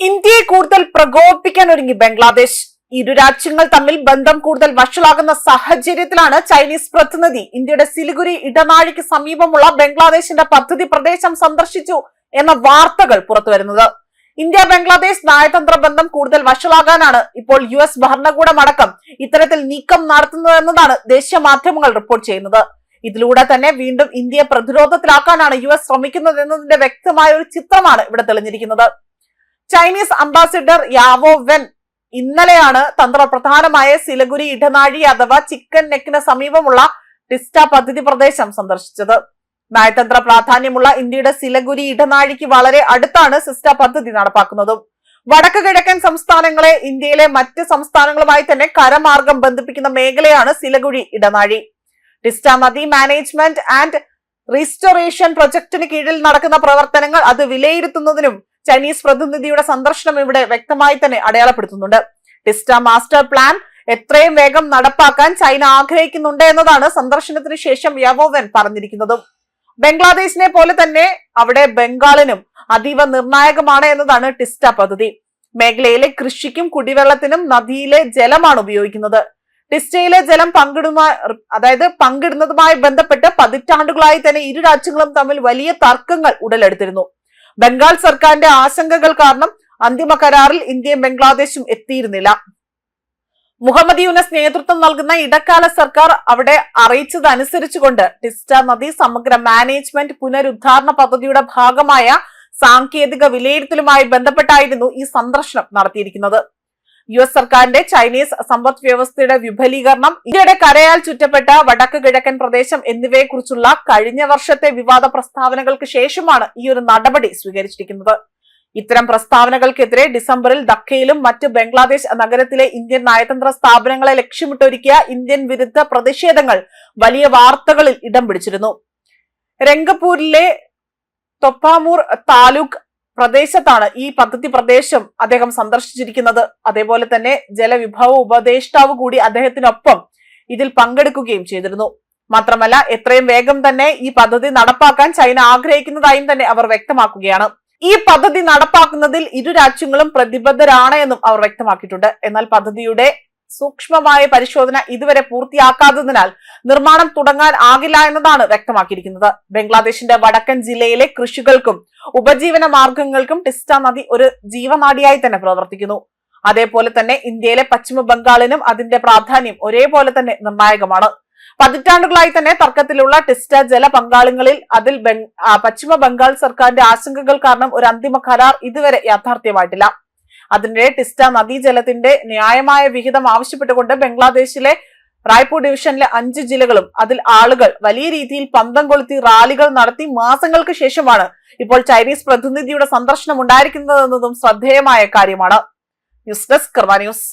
ഇന്ത്യയെ കൂടുതൽ പ്രകോപിപ്പിക്കാൻ ഒരുങ്ങി ബംഗ്ലാദേശ്. ഇരു രാജ്യങ്ങൾ തമ്മിൽ ബന്ധം കൂടുതൽ വഷളാകുന്ന സാഹചര്യത്തിലാണ് ചൈനീസ് പ്രതിനിധി ഇന്ത്യയുടെ സിലിഗുരി ഇടനാഴിക്ക് സമീപമുള്ള ബംഗ്ലാദേശിന്റെ പദ്ധതി പ്രദേശം സന്ദർശിച്ചു എന്ന വാർത്തകൾ പുറത്തുവരുന്നത്. ഇന്ത്യ ബംഗ്ലാദേശ് നയതന്ത്ര ബന്ധം കൂടുതൽ വഷളാകാനാണ് ഇപ്പോൾ US ഭരണകൂടം അടക്കം ഇത്തരത്തിൽ നീക്കം നടത്തുന്നതെന്നതാണ് ദേശീയ മാധ്യമങ്ങൾ റിപ്പോർട്ട് ചെയ്യുന്നത്. ഇതിലൂടെ തന്നെ വീണ്ടും ഇന്ത്യയെ പ്രതിരോധത്തിലാക്കാനാണ് US ശ്രമിക്കുന്നത് എന്നതിന്റെ വ്യക്തമായ ഒരു ചിത്രമാണ് ഇവിടെ തെളിഞ്ഞിരിക്കുന്നത്. ചൈനീസ് അംബാസിഡർ യാവോ വെൻ ഇന്നലെയാണ് തന്ത്രപ്രധാനമായ സിലിഗുരി ഇടനാഴി അഥവാ ചിക്കൻ നെക്കിന് സമീപമുള്ള ടിസ്റ്റ പദ്ധതി പ്രദേശം സന്ദർശിച്ചത്. നയതന്ത്ര പ്രാധാന്യമുള്ള ഇന്ത്യയുടെ സിലിഗുരി ഇടനാഴിക്ക് വളരെ അടുത്താണ് സിസ്റ്റ പദ്ധതി നടപ്പാക്കുന്നതും. വടക്ക് കിഴക്കൻ സംസ്ഥാനങ്ങളെ ഇന്ത്യയിലെ മറ്റ് സംസ്ഥാനങ്ങളുമായി തന്നെ കരമാർഗം ബന്ധിപ്പിക്കുന്ന മേഖലയാണ് സിലിഗുരി ഇടനാഴി. ടിസ്റ്റ നദി മാനേജ്മെന്റ് ആൻഡ് റീസ്റ്റോറേഷൻ പ്രൊജക്ടിന് കീഴിൽ നടക്കുന്ന പ്രവർത്തനങ്ങൾ അത് വിലയിരുത്തുന്നതിനും ചൈനീസ് പ്രതിനിധിയുടെ സന്ദർശനം ഇവിടെ വ്യക്തമായി തന്നെ അടയാളപ്പെടുത്തുന്നുണ്ട്. ടിസ്റ്റ മാസ്റ്റർ പ്ലാൻ എത്രയും വേഗം നടപ്പാക്കാൻ ചൈന ആഗ്രഹിക്കുന്നുണ്ട് എന്നതാണ് സന്ദർശനത്തിന് ശേഷം യാവോ വെൻ പറഞ്ഞിരിക്കുന്നതും. ബംഗ്ലാദേശിനെ പോലെ തന്നെ അവിടെ ബംഗാളിനും അതീവ നിർണായകമാണ് എന്നതാണ് ടിസ്റ്റ പദ്ധതി. മേഖലയിലെ കൃഷിക്കും കുടിവെള്ളത്തിനും നദിയിലെ ജലമാണ് ഉപയോഗിക്കുന്നത്. ടിസ്റ്റയിലെ ജലം പങ്കിടുന്നതുമായി ബന്ധപ്പെട്ട് പതിറ്റാണ്ടുകളായി തന്നെ ഇരു രാജ്യങ്ങളും തമ്മിൽ വലിയ തർക്കങ്ങൾ ഉടലെടുത്തിരുന്നു. ബംഗാൾ സർക്കാരിന്റെ ആശങ്കകൾ കാരണം അന്തിമ കരാറിൽ ഇന്ത്യയും ബംഗ്ലാദേശും എത്തിയിരുന്നില്ല. മുഹമ്മദ് യൂനസ് നേതൃത്വം നൽകുന്ന ഇടക്കാല സർക്കാർ അവിടെ അറിയിച്ചതനുസരിച്ചുകൊണ്ട് ടിസ്റ്റ നദി സമഗ്ര മാനേജ്മെന്റ് പുനരുദ്ധാരണ പദ്ധതിയുടെ ഭാഗമായ സാങ്കേതിക വിലയിരുത്തലുമായി ബന്ധപ്പെട്ടായിരുന്നു ഈ സന്ദർശനം നടത്തിയിരിക്കുന്നത്. US സർക്കാരിന്റെ ചൈനീസ് സമ്പദ് വ്യവസ്ഥയുടെ വിപുലീകരണം, ഇന്ത്യയുടെ കരയാൽ ചുറ്റപ്പെട്ട വടക്ക് കിഴക്കൻ പ്രദേശം എന്നിവയെ കുറിച്ചുള്ള കഴിഞ്ഞ വർഷത്തെ വിവാദ പ്രസ്താവനകൾക്ക് ശേഷമാണ് ഈ ഒരു നടപടി സ്വീകരിച്ചിരിക്കുന്നത്. ഇത്തരം പ്രസ്താവനകൾക്കെതിരെ ഡിസംബറിൽ ധക്കയിലും മറ്റ് ബംഗ്ലാദേശ് നഗരത്തിലെ ഇന്ത്യൻ നയതന്ത്ര സ്ഥാപനങ്ങളെ ലക്ഷ്യമിട്ടൊരുക്കിയ ഇന്ത്യൻ വിരുദ്ധ പ്രതിഷേധങ്ങൾ വലിയ വാർത്തകളിൽ ഇടം പിടിച്ചിരുന്നു. രംഗപൂരിലെ തൊപ്പാമൂർ താലൂക്ക് പ്രദേശത്താണ് ഈ പദ്ധതി പ്രദേശം അദ്ദേഹം സന്ദർശിച്ചിരിക്കുന്നത്. അതേപോലെ തന്നെ ജലവിഭവ ഉപദേഷ്ടാവ് കൂടി അദ്ദേഹത്തിനൊപ്പം ഇതിൽ പങ്കെടുക്കുകയും ചെയ്തിരുന്നു. മാത്രമല്ല എത്രയും വേഗം തന്നെ ഈ പദ്ധതി നടപ്പാക്കാൻ ചൈന ആഗ്രഹിക്കുന്നതായും തന്നെ അവർ വ്യക്തമാക്കുകയാണ്. ഈ പദ്ധതി നടപ്പാക്കുന്നതിൽ ഇരു രാജ്യങ്ങളും പ്രതിബദ്ധരാണ് എന്നും അവർ വ്യക്തമാക്കിയിട്ടുണ്ട്. എന്നാൽ പദ്ധതിയുടെ സൂക്ഷ്മമായ പരിശോധന ഇതുവരെ പൂർത്തിയാക്കാത്തതിനാൽ നിർമ്മാണം തുടങ്ങാൻ ആകില്ല എന്നതാണ് വ്യക്തമാക്കിയിരിക്കുന്നത്. ബംഗ്ലാദേശിന്റെ വടക്കൻ ജില്ലയിലെ കൃഷികൾക്കും ഉപജീവന മാർഗങ്ങൾക്കും ടിസ്റ്റ നദി ഒരു ജീവനാഡിയായി തന്നെ പ്രവർത്തിക്കുന്നു. അതേപോലെ തന്നെ ഇന്ത്യയിലെ പശ്ചിമ ബംഗാളിനും അതിന്റെ പ്രാധാന്യം ഒരേപോലെ തന്നെ നിർണായകമാണ്. പതിറ്റാണ്ടുകളായി തന്നെ തർക്കത്തിലുള്ള ടിസ്റ്റ ജല പങ്കാളികളിൽ അതിൽ പശ്ചിമ ബംഗാൾ സർക്കാരിന്റെ ആശങ്കകൾ കാരണം ഒരു അന്തിമ കരാർ ഇതുവരെ യാഥാർത്ഥ്യമായിട്ടില്ല. അതിനിടെ ടിസ്റ്റ നദീജലത്തിന്റെ ന്യായമായ വിഹിതം ആവശ്യപ്പെട്ടുകൊണ്ട് ബംഗ്ലാദേശിലെ റായ്പൂർ ഡിവിഷനിലെ 5 ജില്ലകളും അതിൽ ആളുകൾ വലിയ രീതിയിൽ പന്തം കൊളുത്തി റാലികൾ നടത്തി മാസങ്ങൾക്ക് ശേഷമാണ് ഇപ്പോൾ ചൈനീസ് പ്രതിനിധിയുടെ സന്ദർശനം ഉണ്ടായിരിക്കുന്നതെന്നതും ശ്രദ്ധേയമായ കാര്യമാണ്. ന്യൂസ് ഡെസ്ക് കർമ്മ ന്യൂസ്.